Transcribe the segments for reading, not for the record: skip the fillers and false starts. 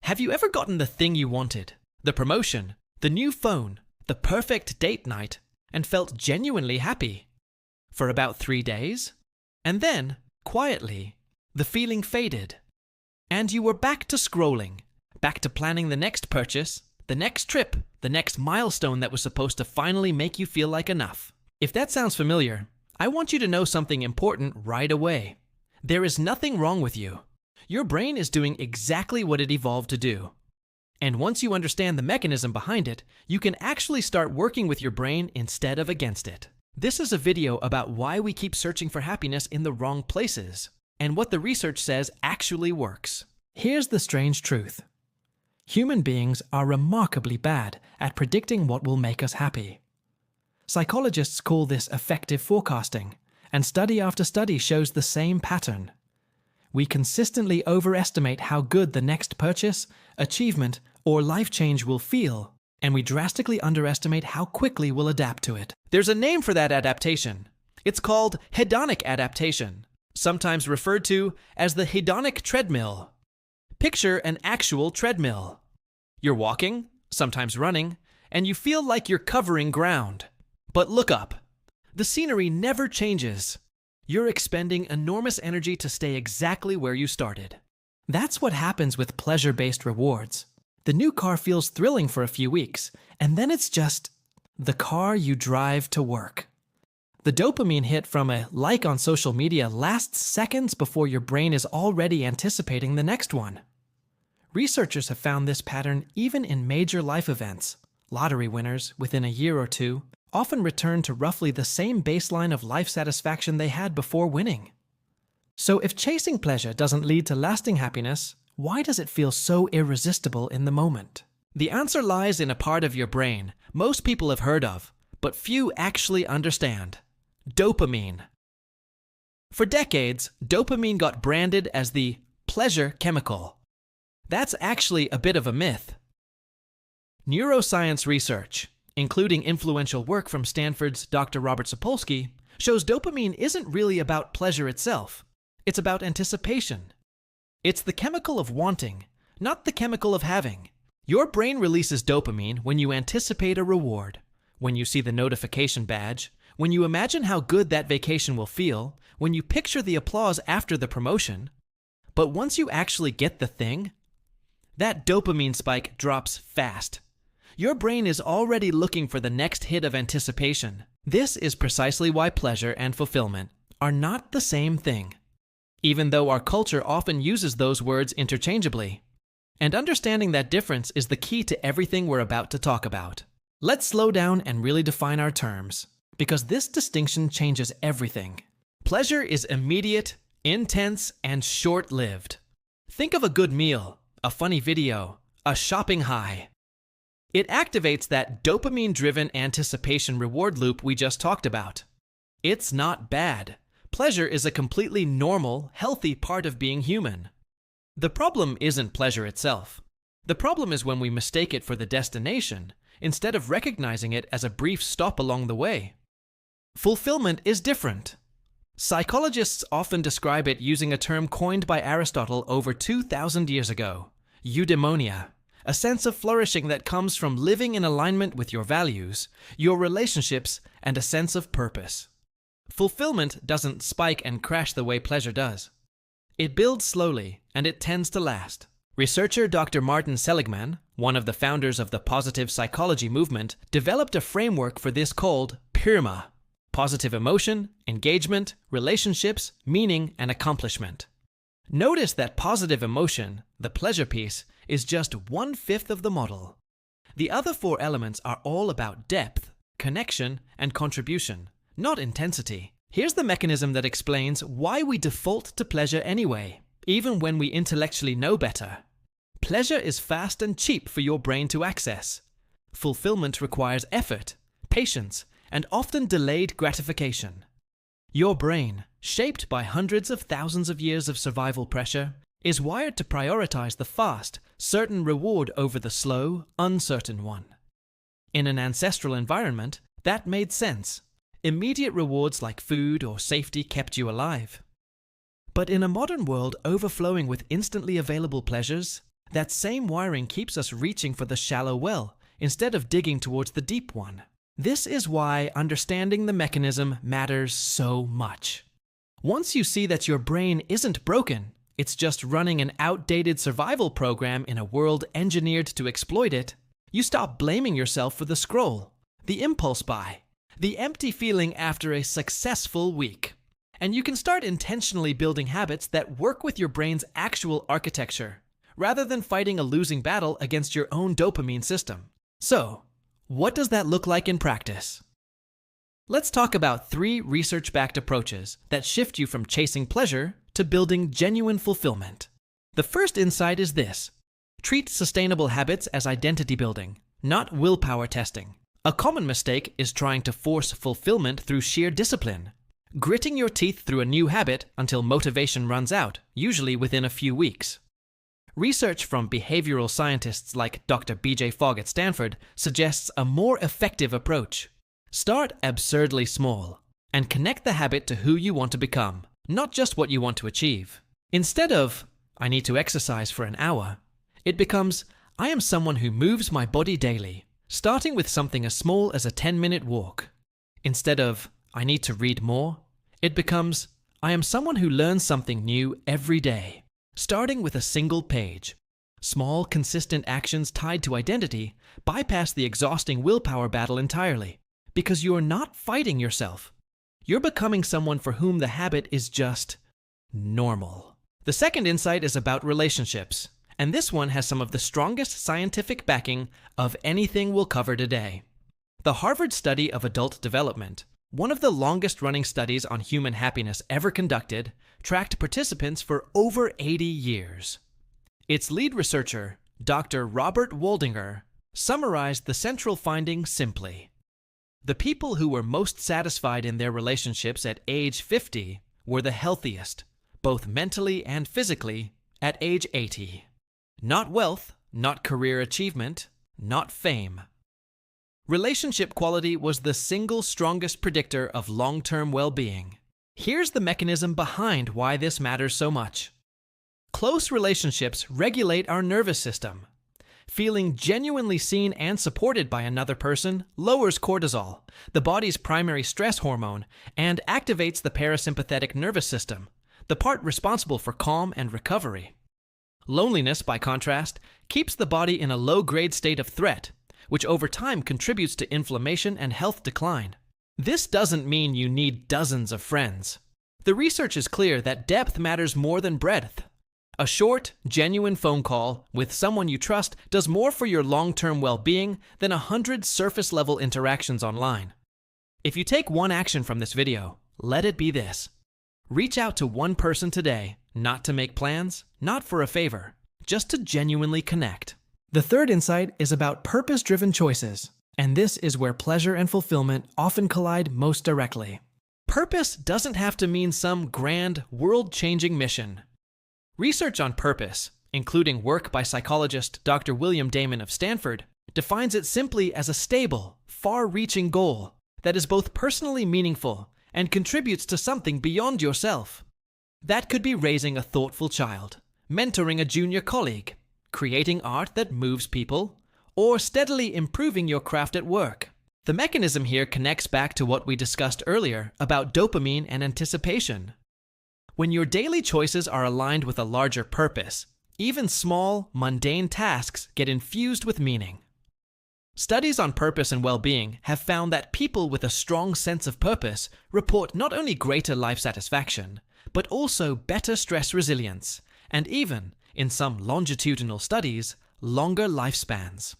Have you ever gotten the thing you wanted, the promotion, the new phone, the perfect date night, and felt genuinely happy? For about 3 days? And then, quietly, the feeling faded. And you were back to scrolling, back to planning the next purchase, the next trip, the next milestone that was supposed to finally make you feel like enough. If that sounds familiar, I want you to know something important right away. There is nothing wrong with you. Your brain is doing exactly what it evolved to do. And once you understand the mechanism behind it, you can actually start working with your brain instead of against it. This is a video about why we keep searching for happiness in the wrong places, and what the research says actually works. Here's the strange truth. Human beings are remarkably bad at predicting what will make us happy. Psychologists call this affective forecasting, and study after study shows the same pattern. We consistently overestimate how good the next purchase, achievement, or life change will feel, and we drastically underestimate how quickly we'll adapt to it. There's a name for that adaptation. It's called hedonic adaptation, sometimes referred to as the hedonic treadmill. Picture an actual treadmill. You're walking, sometimes running, and you feel like you're covering ground. But look up. The scenery never changes. You're expending enormous energy to stay exactly where you started. That's what happens with pleasure-based rewards. The new car feels thrilling for a few weeks, and then it's just the car you drive to work. The dopamine hit from a like on social media lasts seconds before your brain is already anticipating the next one. Researchers have found this pattern even in major life events. Lottery winners, within a year or two, often return to roughly the same baseline of life satisfaction they had before winning. So if chasing pleasure doesn't lead to lasting happiness, why does it feel so irresistible in the moment? The answer lies in a part of your brain most people have heard of, but few actually understand. Dopamine. For decades, dopamine got branded as the pleasure chemical. That's actually a bit of a myth. Neuroscience research, including influential work from Stanford's Dr. Robert Sapolsky, shows dopamine isn't really about pleasure itself. It's about anticipation. It's the chemical of wanting, not the chemical of having. Your brain releases dopamine when you anticipate a reward, when you see the notification badge, when you imagine how good that vacation will feel, when you picture the applause after the promotion. But once you actually get the thing, that dopamine spike drops fast. Your brain is already looking for the next hit of anticipation. This is precisely why pleasure and fulfillment are not the same thing, even though our culture often uses those words interchangeably. And understanding that difference is the key to everything we're about to talk about. Let's slow down and really define our terms, because this distinction changes everything. Pleasure is immediate, intense, and short-lived. Think of a good meal, a funny video, a shopping high. It activates that dopamine-driven anticipation reward loop we just talked about. It's not bad. Pleasure is a completely normal, healthy part of being human. The problem isn't pleasure itself. The problem is when we mistake it for the destination, instead of recognizing it as a brief stop along the way. Fulfillment is different. Psychologists often describe it using a term coined by Aristotle over 2,000 years ago, eudaimonia, a sense of flourishing that comes from living in alignment with your values, your relationships, and a sense of purpose. Fulfillment doesn't spike and crash the way pleasure does. It builds slowly, and it tends to last. Researcher Dr. Martin Seligman, one of the founders of the positive psychology movement, developed a framework for this called PERMA: positive emotion, engagement, relationships, meaning, and accomplishment. Notice that positive emotion, the pleasure piece, is just 1/5 of the model. The other 4 elements are all about depth, connection, and contribution, not intensity. Here's the mechanism that explains why we default to pleasure anyway, even when we intellectually know better. Pleasure is fast and cheap for your brain to access. Fulfillment requires effort, patience, and often delayed gratification. Your brain, shaped by hundreds of thousands of years of survival pressure, is wired to prioritize the fast, certain reward over the slow, uncertain one. In an ancestral environment, that made sense. Immediate rewards like food or safety kept you alive. But in a modern world overflowing with instantly available pleasures, That same wiring keeps us reaching for the shallow well instead of digging towards the deep one. This is why understanding the mechanism matters so much. Once you see that your brain isn't broken, it's just running an outdated survival program in a world engineered to exploit it, you stop blaming yourself for the scroll, the impulse buy, the empty feeling after a successful week. And you can start intentionally building habits that work with your brain's actual architecture, rather than fighting a losing battle against your own dopamine system. So, what does that look like in practice? Let's talk about 3 research-backed approaches that shift you from chasing pleasure to building genuine fulfillment. The first insight is this: treat sustainable habits as identity building, not willpower testing. A common mistake is trying to force fulfillment through sheer discipline, gritting your teeth through a new habit until motivation runs out, usually within a few weeks. Research from behavioral scientists like Dr. B.J. Fogg at Stanford suggests a more effective approach. Start absurdly small and connect the habit to who you want to become, not just what you want to achieve. Instead of, I need to exercise for an hour, it becomes, I am someone who moves my body daily, starting with something as small as a 10-minute walk. Instead of, I need to read more, it becomes, I am someone who learns something new every day, starting with a single page. Small, consistent actions tied to identity bypass the exhausting willpower battle entirely, because you're not fighting yourself. You're becoming someone for whom the habit is just normal. The second insight is about relationships, and this one has some of the strongest scientific backing of anything we'll cover today. The Harvard Study of Adult Development, one of the longest-running studies on human happiness ever conducted, tracked participants for over 80 years. Its lead researcher, Dr. Robert Waldinger, summarized the central finding simply. The people who were most satisfied in their relationships at age 50 were the healthiest, both mentally and physically, at age 80. Not wealth, not career achievement, not fame. Relationship quality was the single strongest predictor of long-term well-being. Here's the mechanism behind why this matters so much. Close relationships regulate our nervous system. Feeling genuinely seen and supported by another person lowers cortisol, the body's primary stress hormone, and activates the parasympathetic nervous system, the part responsible for calm and recovery. Loneliness, by contrast, keeps the body in a low-grade state of threat, which over time contributes to inflammation and health decline. This doesn't mean you need dozens of friends. The research is clear that depth matters more than breadth. A short, genuine phone call with someone you trust does more for your long-term well-being than 100 surface-level interactions online. If you take one action from this video, let it be this. Reach out to one person today, not to make plans, not for a favor, just to genuinely connect. The third insight is about purpose-driven choices, and this is where pleasure and fulfillment often collide most directly. Purpose doesn't have to mean some grand, world-changing mission. Research on purpose, including work by psychologist Dr. William Damon of Stanford, defines it simply as a stable, far-reaching goal that is both personally meaningful and contributes to something beyond yourself. That could be raising a thoughtful child, mentoring a junior colleague, creating art that moves people, or steadily improving your craft at work. The mechanism here connects back to what we discussed earlier about dopamine and anticipation. When your daily choices are aligned with a larger purpose, even small, mundane tasks get infused with meaning. Studies on purpose and well-being have found that people with a strong sense of purpose report not only greater life satisfaction, but also better stress resilience, and even, in some longitudinal studies, longer lifespans.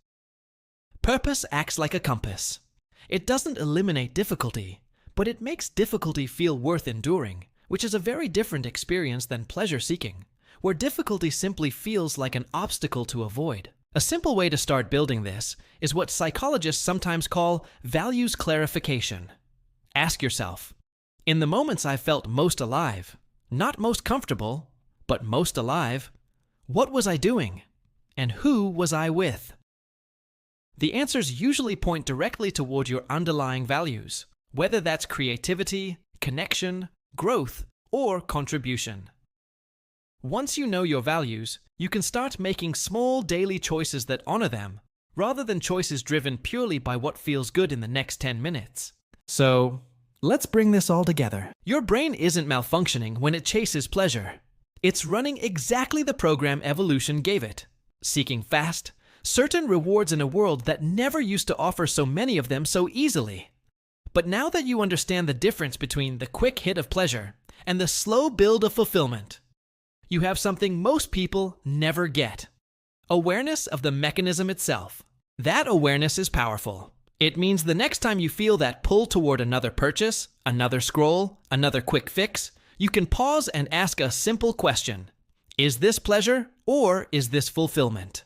Purpose acts like a compass. It doesn't eliminate difficulty, but it makes difficulty feel worth enduring, which is a very different experience than pleasure-seeking, where difficulty simply feels like an obstacle to avoid. A simple way to start building this is what psychologists sometimes call values clarification. Ask yourself, in the moments I felt most alive, not most comfortable, but most alive, what was I doing? And who was I with? The answers usually point directly toward your underlying values, whether that's creativity, connection, growth, or contribution. Once you know your values, you can start making small daily choices that honor them, rather than choices driven purely by what feels good in the next 10 minutes. So, let's bring this all together. Your brain isn't malfunctioning when it chases pleasure. It's running exactly the program evolution gave it, seeking fast, certain rewards in a world that never used to offer so many of them so easily. But now that you understand the difference between the quick hit of pleasure and the slow build of fulfillment, you have something most people never get: awareness of the mechanism itself. That awareness is powerful. It means the next time you feel that pull toward another purchase, another scroll, another quick fix, you can pause and ask a simple question. Is this pleasure or is this fulfillment?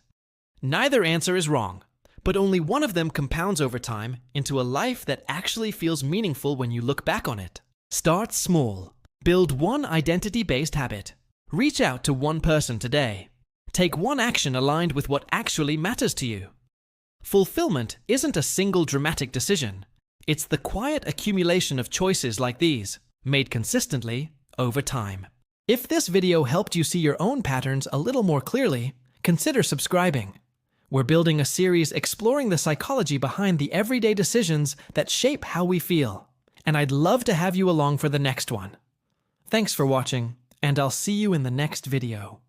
Neither answer is wrong, but only one of them compounds over time into a life that actually feels meaningful when you look back on it. Start small. Build one identity-based habit. Reach out to one person today. Take one action aligned with what actually matters to you. Fulfillment isn't a single dramatic decision. It's the quiet accumulation of choices like these, made consistently over time. If this video helped you see your own patterns a little more clearly, consider subscribing. We're building a series exploring the psychology behind the everyday decisions that shape how we feel, and I'd love to have you along for the next one. Thanks for watching, and I'll see you in the next video.